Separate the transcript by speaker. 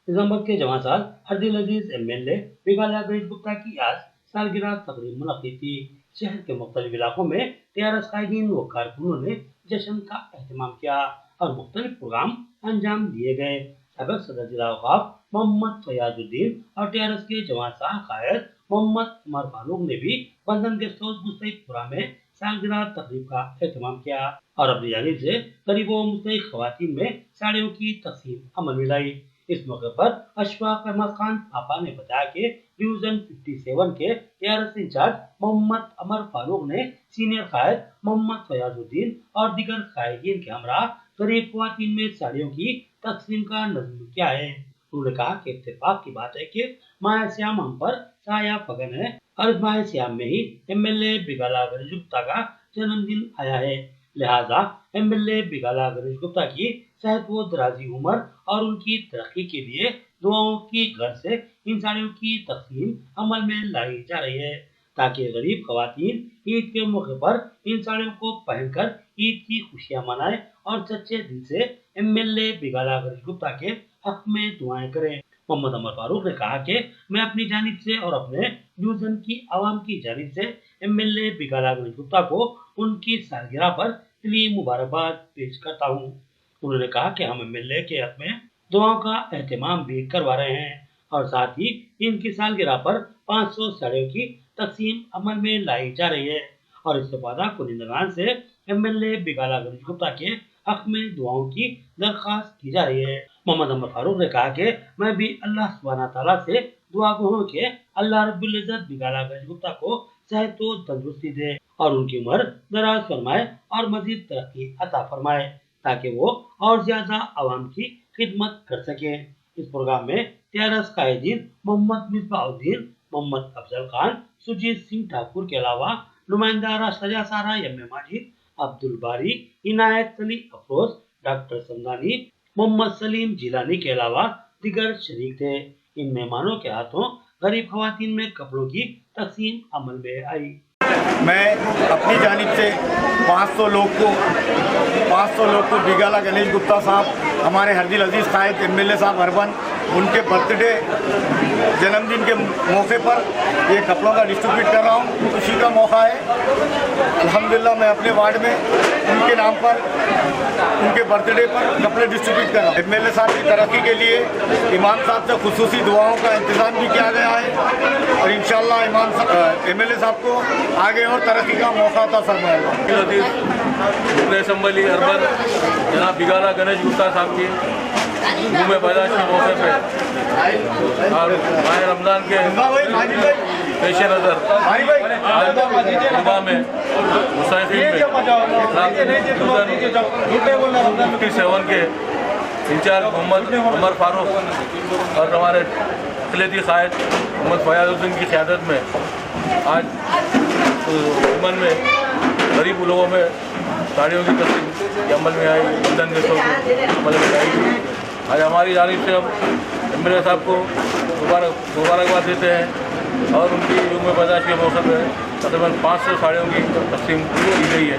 Speaker 1: निजामाबाद के जवान साल हरदिल अजीज एमएलए मेघालय गणेश गुप्ता की आज सालगिरह तकरीब मुनक्किद थी। शहर के मुख्तलिफ इलाकों में टीआरएस कायदीन व कारकुनों ने जश्न का एहतमाम किया और मुख्तलिफ प्रोग्राम अंजाम दिए गए। सबक सदर जिला वकाफ मोहम्मद फयाजुद्दीन और टीआरएस के जवान साल कायद मोहम्मद उमर फारूक ने भी बंधन गेस्ट हाउस मुस्तैदपुरा में सालगिरह तकरीब का एहतमाम किया और अपनी जानिब से गरीबों मुस्तहिक खवातीन में साड़ियों की तकसीम अमल में लाई। इस मौके पर अशफाक अहमद खान पापा ने बताया कि डिवीजन 57 के टीआरएस इंचार्ज मोहम्मद उमर फारूक ने सीनियर कायद मोहम्मद फयाजुद्दीन और दीगर कायदीन के हमरा गरीब खवातीन में साड़ियों की तकसीम का नज़्म किया है। उन्होंने कहा कि इत्तेफाक की बात है कि माह श्याम हम पर साया फगन है और इस माह श्याम में ही एमएलए बिगाला गणेश गुप्ता का जन्मदिन आया है। लिहाजा एमएलए बिगाला गणेश गुप्ता की सेहत व दराजी उम्र और उनकी तरक्की के लिए दुआओं की गर्ज से इन साड़ियों की तकसीम अमल में लाई जा रही है ताकि गरीब खवातीन ईद के मौके पर इन साड़ियों को पहनकर ईद की खुशियां मनाएं और सच्चे दिल से एमएलए बिगाला गणेश गुप्ता के हक में दुआएं करें। मोहम्मद उमर फारूक ने कहा कि मैं अपनी जानिब से और अपने डिवीजन की आवाम की जानिब से एमएलए बिगाला गणेश गुप्ता को उनकी सालगिरह पर दिली मुबारकबाद पेश करता हूँ। उन्होंने कहा कि हम एमएलए के हक में दुआओं का एहतमाम भी करवा रहे हैं और साथ ही इनकी सालगिरह पर 500 साड़ियों की तकसीम अमल में लाई जा रही है और इस्तेफादा कुनिंदगान से एमएलए बिगाला गणेश गुप्ता के हक में दुआओं की दरख्वास्त की जा रही है। मोहम्मद उमर फारूक ने कहा कि मैं भी अल्लाह सुब्हाना तआला से दुआ गो हूं कि अल्लाह रब्बुल इज्जत बिगाला गणेश गुप्ता को सेहत व तंदुरुस्ती दे और उनकी उम्र दराज फरमाए और मजीद तरक्की अता फरमाए ताकि वो और ज्यादा आवाम की खिदमत कर सके। इस प्रोग्राम में टीआरएस कायदीन मोहम्मद मिसबाउद्दीन, मोहम्मद अफजल खान, सुजीत सिंह ठाकुर के अलावा नुमाइंदा राष्ट्रजा सारा एम ए माजिद, अब्दुल बारी, इनायत अली अफरोज, डॉक्टर समदानी, मोहम्मद सलीम जिलानी के अलावा दिगर शरीक थे। इन मेहमानों के हाथों गरीब खवातीन में कपड़ों की तकसीम अमल में आई।
Speaker 2: मैं अपनी जानिब से 500 लोग को बिगाला गणेश गुप्ता साहब, हमारे हरदिल अजीज़ कायद एमएलए साहब अर्बन, उनके बर्थडे जन्मदिन के मौके पर ये कपड़ों का डिस्ट्रीब्यूट कर रहा हूँ। खुशी का मौका है। अल्हम्दुलिल्लाह मैं अपने वार्ड में उनके नाम पर उनके बर्थडे पर कपड़े डिस्ट्रीब्यूट कर रहा हूँ। एमएलए साहब की तरक्की के लिए इमाम साहब से खुसूसी दुआओं का इंतज़ाम भी किया गया है और इंशाअल्लाह एमएलए साहब को आगे और तरक्की का मौका अता फरमाएगा।
Speaker 3: असम्बली अर्बन जनाब बिगाला गणेश गुप्ता साहब की मुँह में पैदाश के मौके पर और माह रमज़ान के पेश नज़र जुमा में मुसाफिर में 57 के इंचार्ज मोहम्मद उमर फारूक और हमारे अक़लियती कायद मोहम्मद फयाजुद्दीन की क़यादत में आज उमन में गरीब लोगों में साड़ियों की तकसीम अमल में आई, बंधन गेस्ट हाउस अमल में आई। आज हमारी जानिब से हम एमएलए साहब को मुबारकबाद देते हैं और उनकी उम्र पैदाश के मौके पर तकरीबन 500 साड़ियों की तकसीम की गई है।